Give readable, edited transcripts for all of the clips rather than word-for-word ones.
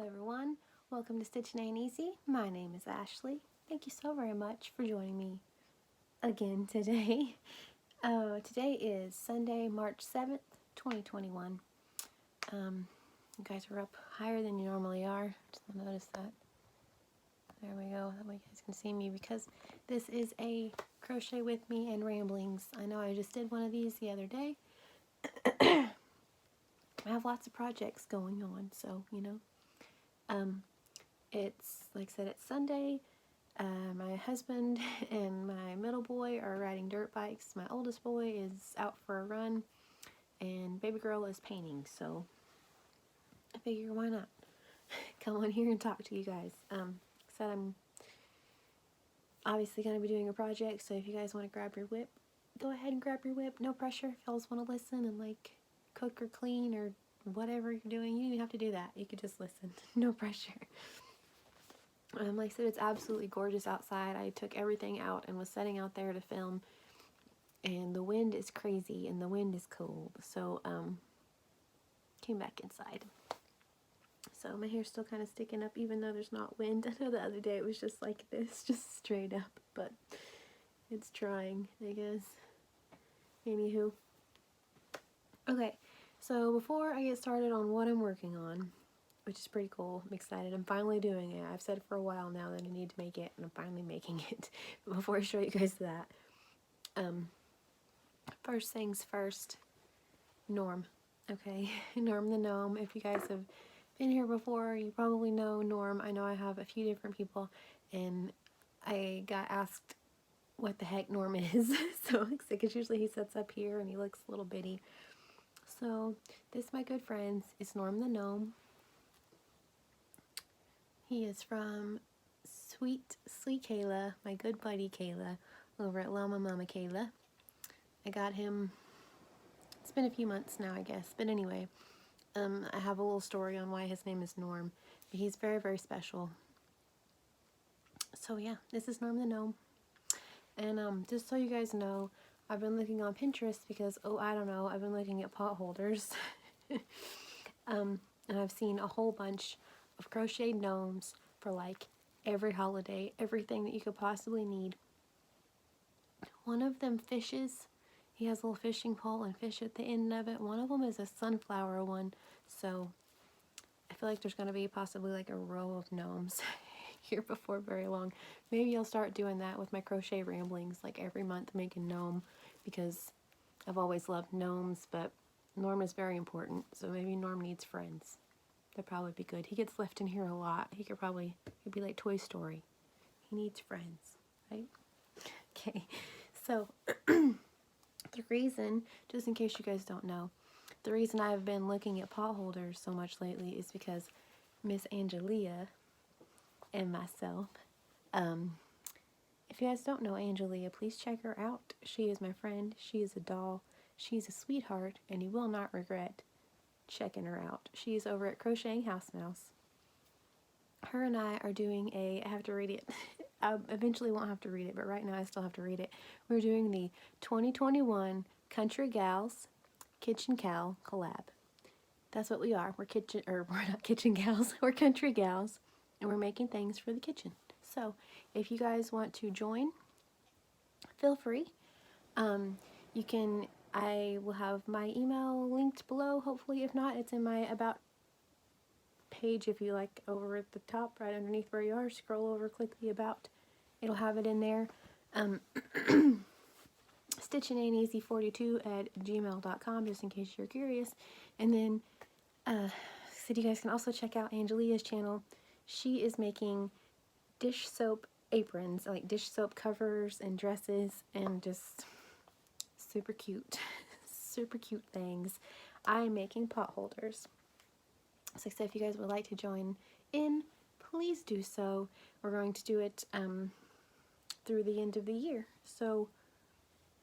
Hello everyone, welcome to Stitching Ain't Easy. My name is Ashley. Thank you so very much for joining me again today. Today is Sunday, March 7th, 2021. You guys are up higher than you normally are. Just notice that. There we go, that way you guys can see me because this is a crochet with me and ramblings. I know I just did one of these the other day. I have lots of projects going on, so you know. It's, like I said, it's Sunday. My husband and my middle boy are riding dirt bikes. My oldest boy is out for a run, and baby girl is painting, so I figure why not come on here and talk to you guys. Said I'm obviously going to be doing a project, so if you guys want to grab your whip, go ahead and grab your whip. No pressure. If y'all just want to listen and like cook or clean or whatever you're doing, you don't even have to do that. You could just listen. No pressure. Like I said, it's absolutely gorgeous outside. I took everything out and was setting out there to film, and the wind is crazy and the wind is cold, so came back inside. So my hair's still kind of sticking up even though there's not wind. I know the other day it was just like this, just straight up, but it's trying, I guess. Anywho. Okay, so before I get started on what I'm working on, which is pretty cool, I'm excited, I'm finally doing it. I've said for a while now that I need to make it, and I'm finally making it. But before I show you guys that, first things first, Norm, okay? Norm the Gnome. If you guys have been here before, you probably know Norm. I know I have a few different people, and I got asked what the heck Norm is, so because usually he sits up here and he looks a little bitty. So this, my good friends, is Norm the Gnome. He is from Sweet Kayla, my good buddy Kayla, over at Llama Mama Kayla. I got him, it's been a few months now, I guess, but anyway, I have a little story on why his name is Norm, but he's very, very special. So yeah, this is Norm the Gnome, and just so you guys know, I've been looking on Pinterest because, I don't know, I've been looking at pot holders, and I've seen a whole bunch of crocheted gnomes for like every holiday, everything that you could possibly need. One of them fishes. He has a little fishing pole and fish at the end of it. One of them is a sunflower one, so I feel like there's going to be possibly like a row of gnomes here before very long. Maybe I'll start doing that with my crochet ramblings, like every month make a gnome, because I've always loved gnomes, but Norm is very important, so maybe Norm needs friends. That'd probably be good. He gets left in here a lot. He'd be like Toy Story. He needs friends, right? Okay, so the reason, just in case you guys don't know, the reason I've been looking at pot holders so much lately is because Miss Angelia and myself, if you guys don't know Angelia, please check her out. She is my friend. She is a doll. She's a sweetheart, and you will not regret checking her out. She's over at Crocheting House Mouse. Her and I are doing I have to read it. I eventually won't have to read it, but right now I still have to read it. We're doing the 2021 Country Gals Kitchen Gal collab. That's what we are. We're not kitchen gals. We're country gals, and we're making things for the kitchen. So if you guys want to join, feel free. You can. I will have my email linked below, hopefully. If not, it's in my About page. If you like, over at the top, right underneath where you are, scroll over, click the About. It'll have it in there. stitchingainteasy42@gmail.com, just in case you're curious. And then, so you guys can also check out Angelia's channel. She is making dish soap aprons, like dish soap covers and dresses, and just super cute, super cute things. I am making pot holders. So like I said, if you guys would like to join in, please do so. We're going to do it through the end of the year. So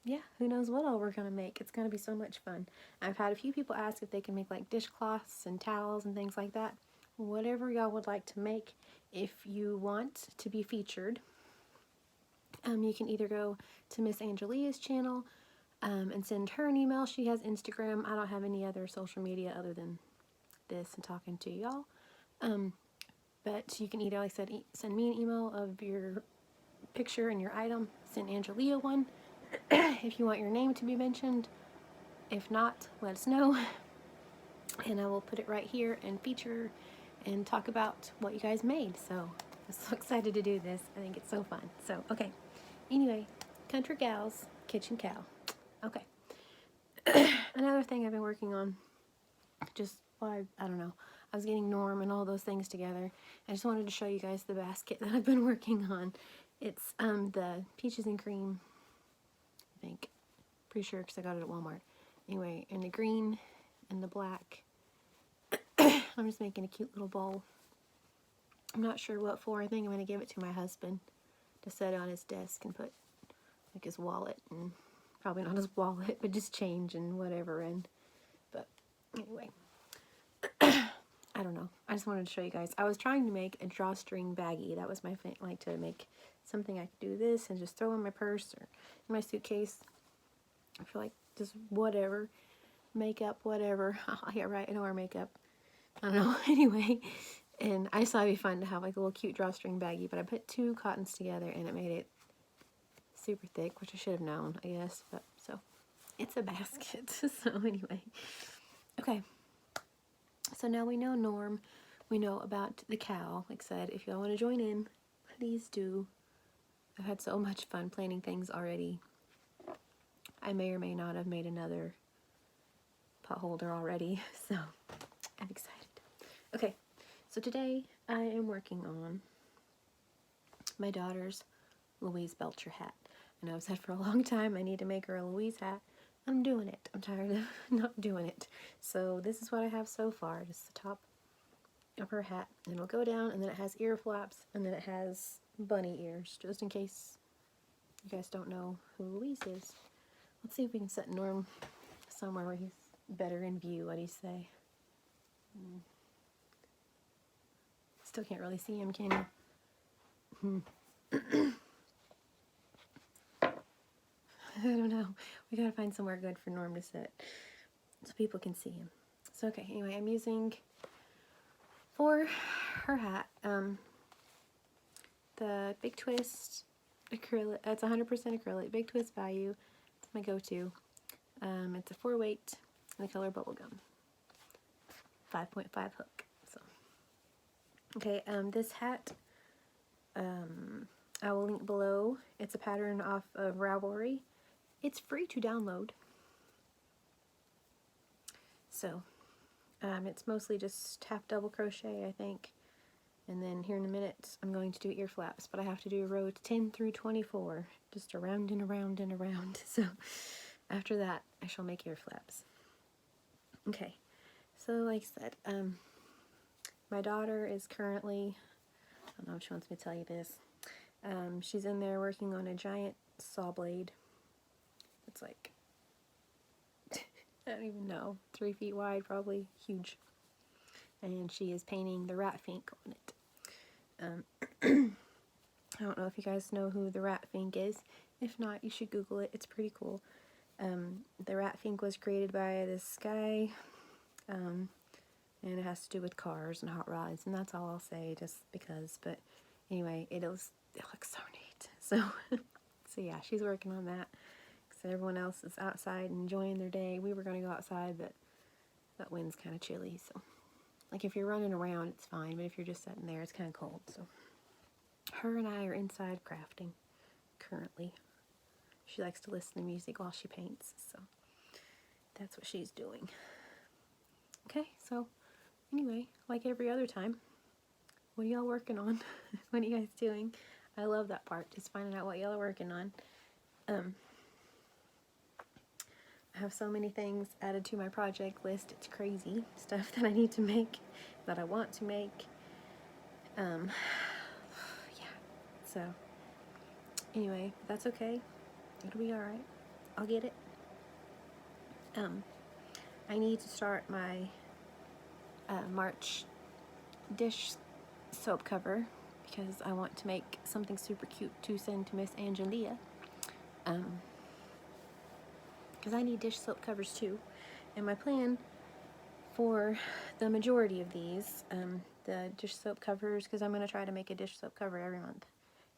yeah, who knows what all we're going to make. It's going to be so much fun. I've had a few people ask if they can make like dishcloths and towels and things like that. Whatever y'all would like to make. If you want to be featured, you can either go to Miss Angelia's channel and send her an email. She has Instagram. I don't have any other social media other than this and talking to y'all. But you can either, like I said, send me an email of your picture and your item. Send Angelia one if you want your name to be mentioned. If not, let us know. And I will put it right here and feature and talk about what you guys made. So I'm so excited to do this. I think it's so fun. So, okay. Anyway, Country Gals, Kitchen Cow. Okay. Another thing I've been working on, just, well, I don't know. I was getting Norm and all those things together. I just wanted to show you guys the basket that I've been working on. It's the peaches and cream, I think. Pretty sure because I got it at Walmart. Anyway, and the green and the black. I'm just making a cute little bowl. I'm not sure what for. I think I'm going to give it to my husband to set on his desk and put like his wallet, and probably not his wallet, but just change and whatever in. But anyway, I don't know. I just wanted to show you guys. I was trying to make a drawstring baggie. That was my thing, like to make something I could do this and just throw in my purse or in my suitcase. I feel like just whatever, makeup, whatever. Yeah, right. I know our makeup. I don't know. Anyway, and I just thought it'd be fun to have like a little cute drawstring baggie, but I put 2 cottons together and it made it super thick, which I should have known, I guess. But so it's a basket. So anyway, okay. So now we know Norm. We know about the cow. Like I said, if y'all want to join in, please do. I've had so much fun planning things already. I may or may not have made another pot holder already, so I'm excited. Okay, so today I am working on my daughter's Louise Belcher hat. I know I've said for a long time I need to make her a Louise hat. I'm doing it. I'm tired of not doing it. So this is what I have so far. Just the top of her hat. And it'll go down, and then it has ear flaps, and then it has bunny ears, just in case you guys don't know who Louise is. Let's see if we can set Norm somewhere where he's better in view. What do you say? Still can't really see him, can you? I don't know. We gotta find somewhere good for Norm to sit so people can see him. So okay, anyway, I'm using for her hat the Big Twist acrylic. It's 100% acrylic. Big Twist Value. It's my go-to. It's a 4-weight in the color Bubblegum. 5.5 hook. So okay, this hat I will link below. It's a pattern off of Ravelry. It's free to download. So it's mostly just half double crochet, I think. And then here in a minute, I'm going to do ear flaps, but I have to do row 10 through 24, just around and around and around. So after that, I shall make ear flaps. Okay, so like I said, my daughter is currently, I don't know if she wants me to tell you this, she's in there working on a giant saw blade. It's like, I don't even know, 3 feet wide, probably, huge. And she is painting the rat fink on it. I don't know if you guys know who the rat fink is. If not, you should Google it. It's pretty cool. The rat fink was created by this guy, and it has to do with cars and hot rods, and that's all I'll say, just because. But anyway, it looks so neat. So, so yeah, she's working on that. So everyone else is outside enjoying their day. We were going to go outside, but that wind's kind of chilly, so. Like, if you're running around, it's fine, but if you're just sitting there, it's kind of cold, so. Her and I are inside crafting, currently. She likes to listen to music while she paints, so that's what she's doing. Okay, so, anyway, like every other time, what are y'all working on? What are you guys doing? I love that part, just finding out what y'all are working on. I have so many things added to my project list. It's crazy. Stuff that I need to make, that I want to make. Yeah. So, anyway, that's okay. It'll be alright. I'll get it. I need to start my March dish soap cover because I want to make something super cute to send to Miss Angelia. Because I need dish soap covers too. And my plan for the majority of these, the dish soap covers, because I'm going to try to make a dish soap cover every month.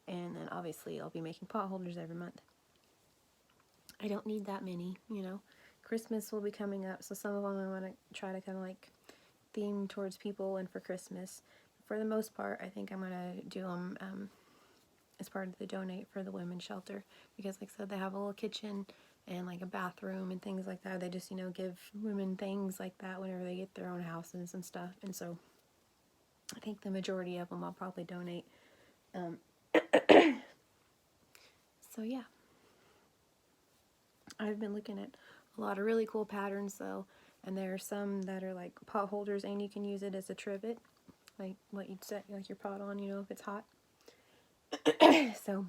And then obviously I'll be making pot holders every month. I don't need that many, you know. Christmas will be coming up, so some of them I want to try to kind of like theme towards people and for Christmas. For the most part, I think I'm going to do them as part of the donate for the women's shelter, because like I said, they have a little kitchen and like a bathroom and things like that. They just, you know, give women things like that whenever they get their own houses and stuff. And so I think the majority of them I'll probably donate. So yeah, I've been looking at a lot of really cool patterns though, and there are some that are like pot holders and you can use it as a trivet, like what you'd set like your pot on, you know, if it's hot. So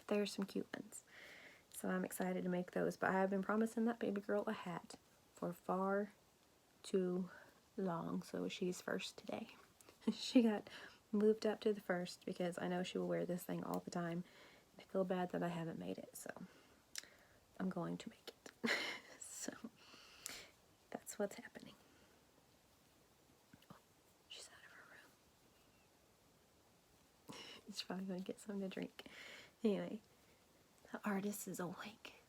there's some cute ones. So I'm excited to make those, but I have been promising that baby girl a hat for far too long, so she's first today. She got moved up to the first because I know she will wear this thing all the time. I feel bad that I haven't made it, so I'm going to make it. So that's what's happening. Oh, she's out of her room. She's probably going to get something to drink. Anyway, the artist is awake.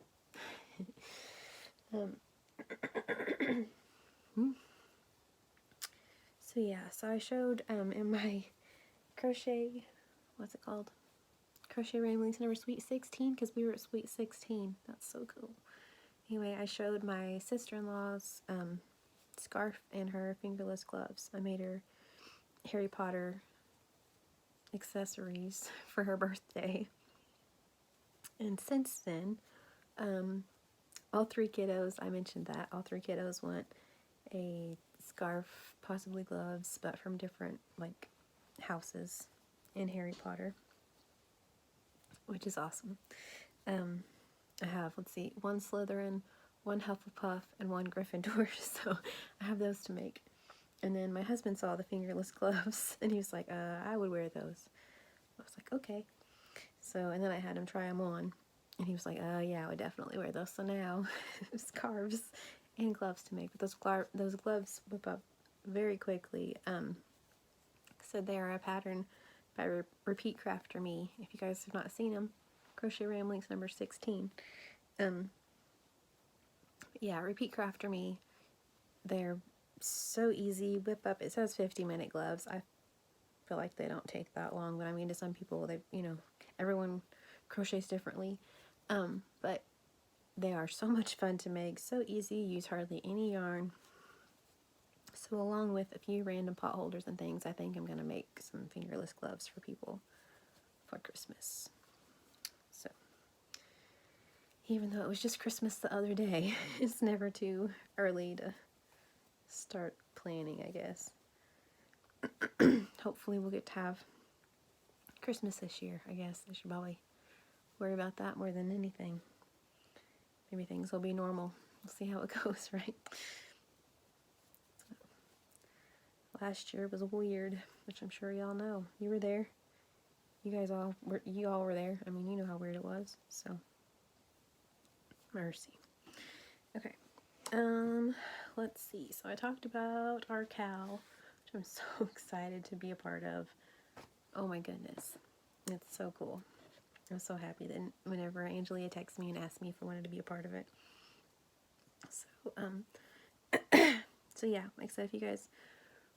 So yeah, so I showed in my crochet, what's it called? Crochet Ramblings number Sweet 16, because we were at Sweet 16. That's so cool. Anyway, I showed my sister-in-law's scarf and her fingerless gloves. I made her Harry Potter accessories for her birthday. And since then, all three kiddos, I mentioned that, all three kiddos want a scarf, possibly gloves, but from different, like, houses in Harry Potter, which is awesome. I have, let's see, one Slytherin, one Hufflepuff, and one Gryffindor, so I have those to make. And then my husband saw the fingerless gloves, and he was like, I would wear those. I was like, okay. So, and then I had him try them on, and he was like, yeah, I would definitely wear those. So now, scarves and gloves to make. But those gloves whip up very quickly. So they are a pattern by Repeat Crafter Me. If you guys have not seen them, Crochet Ramblings number 16. Yeah, Repeat Crafter Me. They're so easy. Whip up. It says 50-minute gloves. I feel like they don't take that long, but I mean, to some people, they, you know, everyone crochets differently. But they are so much fun to make. So easy. Use hardly any yarn. So along with a few random pot holders and things, I think I'm going to make some fingerless gloves for people for Christmas. So, even though it was just Christmas the other day, it's never too early to start planning, I guess. Hopefully we'll get to have Christmas this year, I guess. I should probably worry about that more than anything. Maybe things will be normal. We'll see how it goes, right? Last year was weird, which I'm sure y'all know. You were there. You all were there. I mean, you know how weird it was, so. Mercy. Okay. Let's see. So I talked about our cow, which I'm so excited to be a part of. Oh my goodness. It's so cool. I'm so happy that whenever Angelia texts me and asks me if I wanted to be a part of it. So, so yeah, like I said, if you guys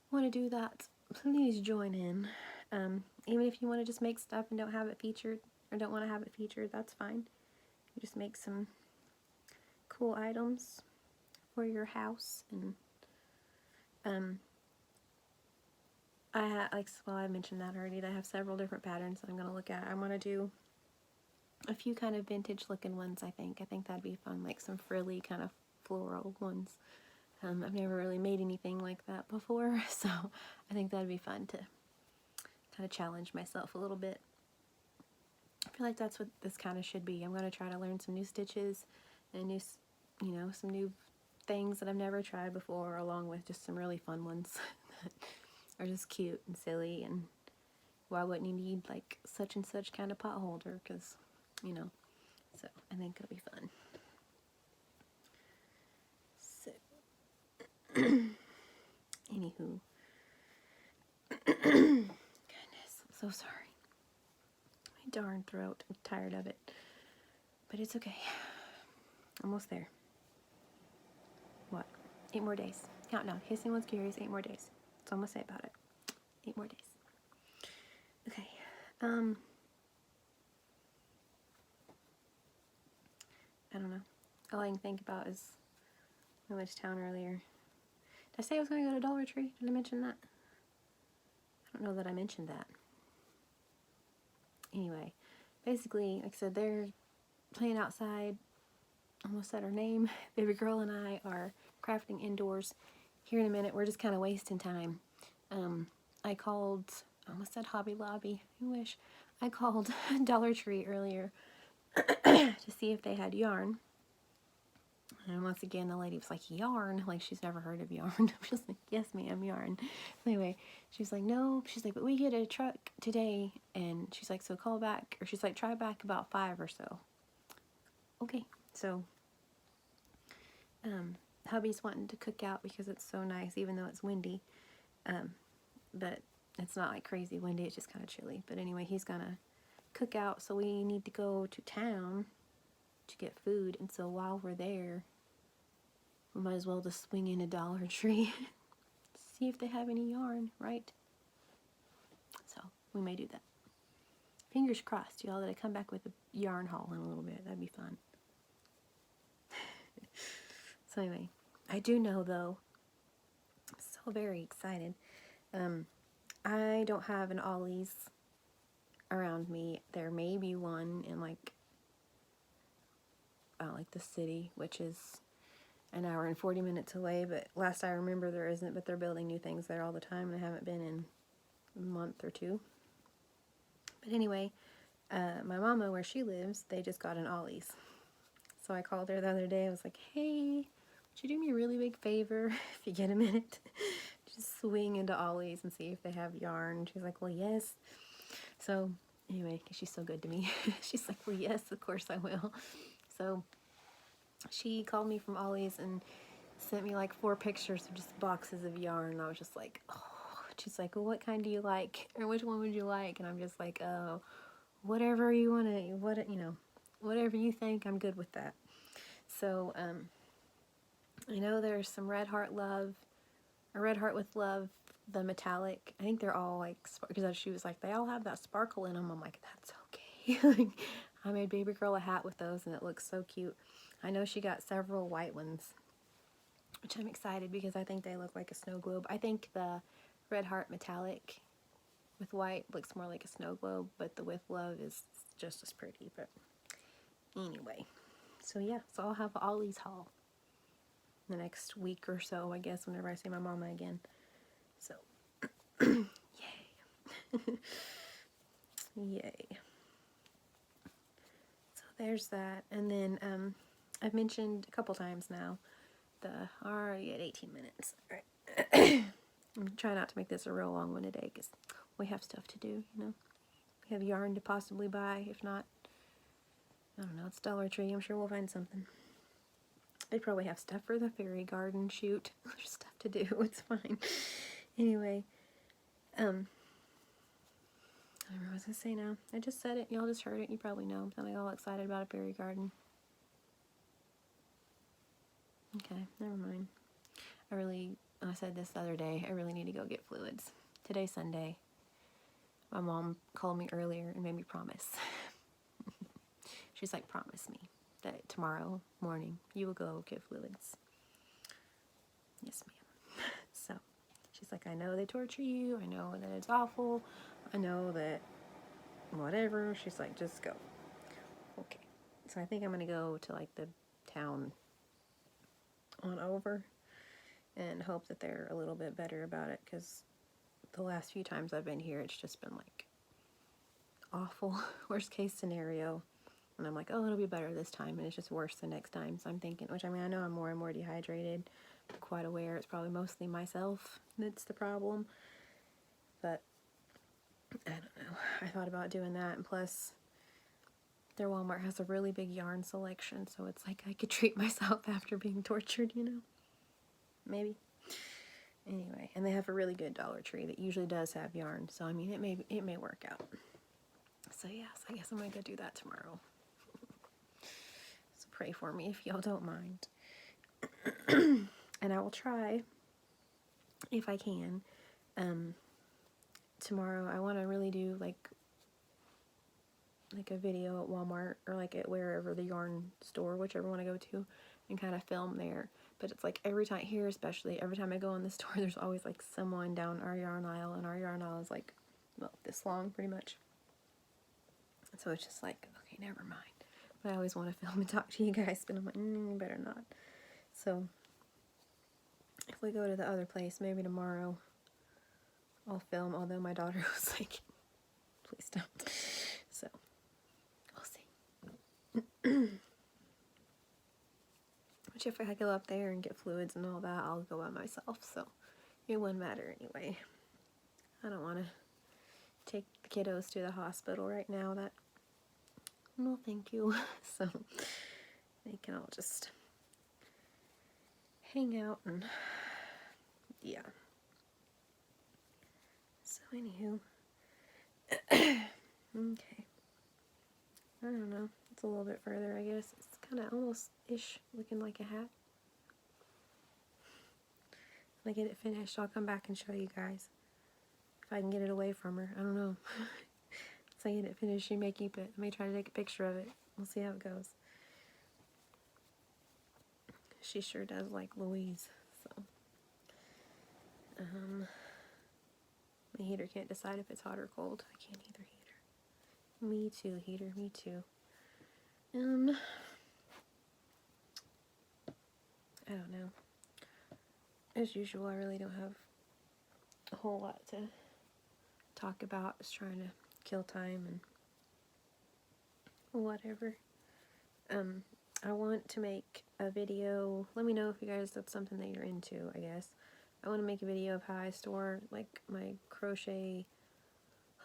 want to do that, please join in. Even if you want to just make stuff and don't have it featured, or don't want to have it featured, that's fine. You just make some cool items for your house. And I mentioned that already. I have several different patterns that I'm going to look at. I want to do a few kind of vintage looking ones. I think that'd be fun, like some frilly kind of floral ones. I've never really made anything like that before, so I think that'd be fun to kind of challenge myself a little bit. I feel like that's what this kind of should be. I'm going to try to learn some new stitches and new, you know, some new things that I've never tried before, along with just some really fun ones that are just cute and silly. And why wouldn't you need like such and such kind of pot holder? Because, you know, so I think it'll be fun. So Anywho. Goodness, I'm so sorry. My darn throat. I'm tired of it. But it's okay. Almost there. What? 8 more days. Countdown. In case anyone's curious, 8 more days. That's all I'm going to say about it. 8 more days. Okay. I don't know. All I can think about is I went to town earlier. Did I say I was going to go to Dollar Tree? Did I mention that? I don't know that I mentioned that. Anyway, basically, like I said, they're playing outside. Almost said her name. Baby girl and I are crafting indoors. Here in a minute, we're just kind of wasting time. I almost said Hobby Lobby. I wish. I called Dollar Tree earlier to see if they had yarn. And once again, the lady was like, yarn? Like, she's never heard of yarn. I'm just like, yes, ma'am, yarn. Anyway, she's like, no. She's like, but we get a truck today. And she's like, so call back. Or she's like, try back about 5 or so. Okay, so hubby's wanting to cook out because it's so nice, even though it's windy. But it's not like crazy windy, it's just kind of chilly. But anyway, he's gonna cook out, so we need to go to town to get food. And so while we're there, we might as well just swing in a Dollar Tree, see if they have any yarn, right? So we may do that. Fingers crossed, y'all, that I come back with a yarn haul in a little bit. That'd be fun. So anyway, I do know though, I'm so very excited. I don't have an Ollie's around me. There may be one in like the city, which is an hour and 40 minutes away, but last I remember there isn't, but they're building new things there all the time, and I haven't been in a month or two. But anyway, my mama, where she lives, they just got an Ollie's. So I called her the other day. I was like, hey, would you do me a really big favor if you get a minute? Just swing into Ollie's and see if they have yarn. She's like, well, yes. So anyway, she's so good to me. She's like, well, yes, of course I will. So she called me from Ollie's and sent me like 4 pictures of just boxes of yarn. And I was just like, oh. She's like, well, what kind do you like? Or which one would you like? And I'm just like, oh, whatever you want to, whatever you think, I'm good with that. So, I know there's some Red Heart with Love, the metallic. I think they're all like, because she was like, they all have that sparkle in them. I'm like, that's okay. Like, I made baby girl a hat with those and it looks so cute. I know she got several white ones, which I'm excited because I think they look like a snow globe. I think the Red Heart metallic with white looks more like a snow globe, but the with love is just as pretty. But anyway, so yeah, so I'll have Ollie's haul the next week or so, I guess, whenever I see my mama again. So, yay. Yay. So there's that. And then I've mentioned a couple times now already at 18 minutes. All right. I'm trying not to make this a real long-winded day because we have stuff to do, We have yarn to possibly buy. If not, I don't know, it's Dollar Tree. I'm sure we'll find something. They probably have stuff for the fairy garden shoot. There's stuff to do. It's fine. Anyway, I don't remember what I was going to say now. I just said it. Y'all just heard it. You probably know. I'm feeling all excited about a fairy garden. Okay, never mind. I said this the other day, I really need to go get fluids. Today's Sunday. My mom called me earlier and made me promise. She's like, promise me that tomorrow morning you will go get fluids. Yes, ma'am. So she's like, I know they torture you. I know that it's awful. I know that whatever. She's like, just go. Okay. So I think I'm going to go to like the town on over and hope that they're a little bit better about it, because the last few times I've been here, it's just been like awful, worst case scenario. And I'm like, oh, it'll be better this time, and it's just worse the next time. So I'm thinking, which I mean, I know I'm more and more dehydrated. I'm quite aware it's probably mostly myself that's the problem. But I don't know. I thought about doing that, and plus their Walmart has a really big yarn selection, so it's like I could treat myself after being tortured, Maybe. Anyway, and they have a really good Dollar Tree that usually does have yarn. So I mean, it may work out. So yes, I guess I'm gonna go do that tomorrow. So pray for me if y'all don't mind. And I will try, if I can, tomorrow. I want to really do like a video at Walmart or like at wherever the yarn store, whichever one I go to, and kind of film there. But it's like every time here, especially every time I go in the store, there's always like someone down our yarn aisle, and our yarn aisle is like, well, this long pretty much. So it's just like, okay, never mind. But I always want to film and talk to you guys, but I'm like, better not. So if we go to the other place, maybe tomorrow I'll film, although my daughter was like, please don't. So we'll see. Which if I go up there and get fluids and all that, I'll go by myself, so it wouldn't matter anyway. I don't want to take the kiddos to the hospital right now. That, no thank you. So they can all just hang out and yeah. So anywho, okay. I don't know. It's a little bit further, I guess. It's kind of almost-ish looking like a hat. When I get it finished, I'll come back and show you guys. If I can get it away from her. I don't know. Once I get it finished, she may keep it. I may try to take a picture of it. We'll see how it goes. She sure does like Louise, so. The heater can't decide if it's hot or cold. I can't either, heater. Me too, heater, me too. I don't know. As usual, I really don't have a whole lot to talk about. Just trying to kill time and whatever. I want to make a video. Let me know if you guys, that's something that you're into, I guess. I want to make a video of how I store like my crochet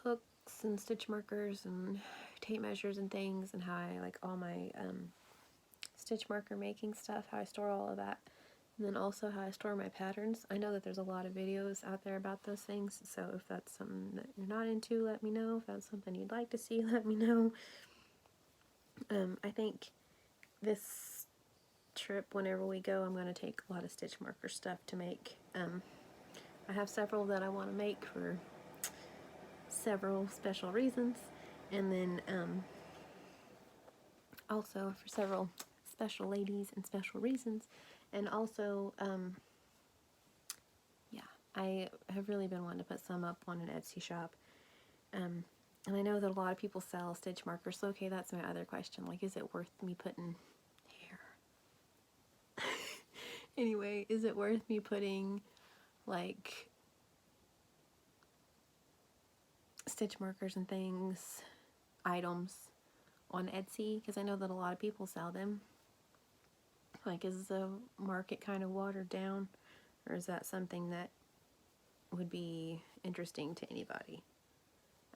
hooks and stitch markers and tape measures and things, and how I like all my stitch marker making stuff, how I store all of that, and then also how I store my patterns. I know that there's a lot of videos out there about those things, so if that's something that you're not into, let me know. If that's something you'd like to see, let me know. I think this trip, whenever we go, I'm going to take a lot of stitch marker stuff to make. I have several that I want to make for several special reasons, and then also for several special ladies and special reasons, and also yeah, I have really been wanting to put some up on an Etsy shop, and I know that a lot of people sell stitch markers, so okay, that's my other question, like, is it worth me putting here? Anyway, is it worth me putting like stitch markers and things, items, on Etsy? Because I know that a lot of people sell them. Like, is the market kind of watered down, or is that something that would be interesting to anybody?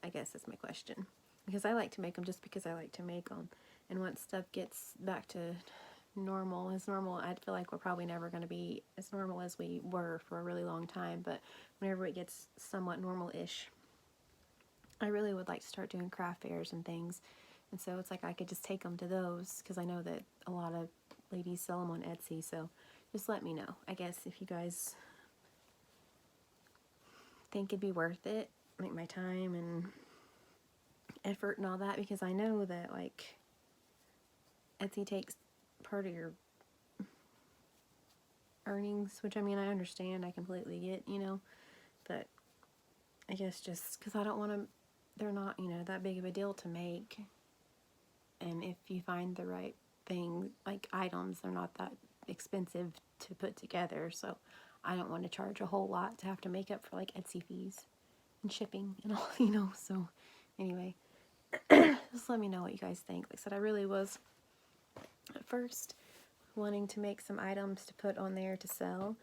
I guess that's my question. Because I like to make them just because I like to make them. And once stuff gets back to normal, I feel like we're probably never going to be as normal as we were for a really long time, but whenever it gets somewhat normal-ish, I really would like to start doing craft fairs and things. And so it's like I could just take them to those, because I know that a lot of ladies sell them on Etsy, so just let me know. I guess if you guys think it'd be worth it, like my time and effort and all that, because I know that like Etsy takes part of your earnings, which I mean, I understand, I completely get, you know, but I guess just because I don't want to, they're not, you know, that big of a deal to make, and if you find the right thing, like items, they're not that expensive to put together, so I don't want to charge a whole lot to have to make up for like Etsy fees and shipping and all, you know. So anyway, just let me know what you guys think. Like I said, I really was at first wanting to make some items to put on there to sell,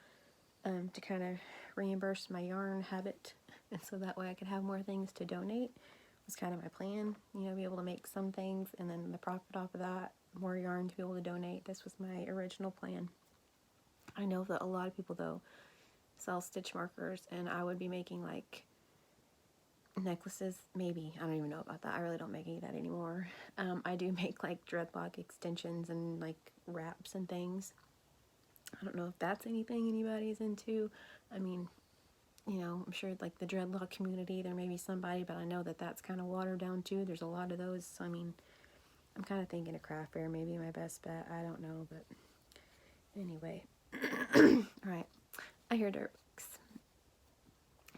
to kind of reimburse my yarn habit, and so that way I could have more things to donate. Was kind of my plan, you know, be able to make some things and then the profit off of that, more yarn to be able to donate. This was my original plan. I know that a lot of people though sells stitch markers, and I would be making like necklaces, maybe. I don't even know about that. I really don't make any of that anymore. I do make like dreadlock extensions and like wraps and things. I don't know if that's anything anybody's into. I mean, you know, I'm sure like the dreadlock community, there may be somebody, but I know that that's kind of watered down too. There's a lot of those. So, I mean, I'm kind of thinking a craft fair may be my best bet. I don't know, but anyway. Alright, I hear dirt bikes.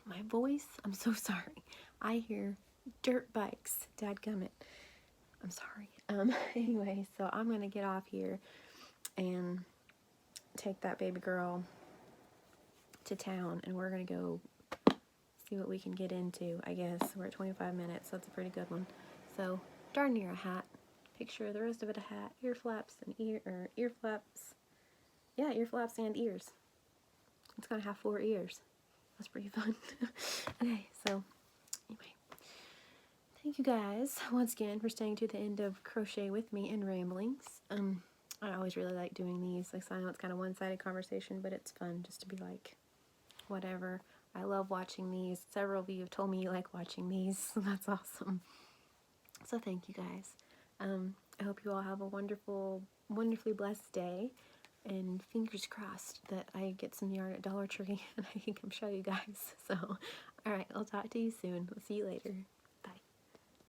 My voice, I'm so sorry. I hear dirt bikes. Dadgummit. I'm sorry. Anyway, so I'm going to get off here and take that baby girl to town, and we're going to go see what we can get into, I guess. We're at 25 minutes, so that's a pretty good one. So, darn near a hat. Picture the rest of it a hat. Ear flaps and ear flaps. Yeah, ear flaps and ears. It's going to have 4 ears. That's pretty fun. Okay, so, anyway. Thank you guys, once again, for staying to the end of Crochet with me and ramblings. I always really like doing these. Like, I know it's kind of one-sided conversation, but it's fun just to be like, whatever. I love watching these. Several of you have told me you like watching these, so that's awesome. So thank you guys. I hope you all have a wonderfully blessed day, and fingers crossed that I get some yarn at Dollar Tree and I can come show you guys. So, alright, I'll talk to you soon. I'll see you later.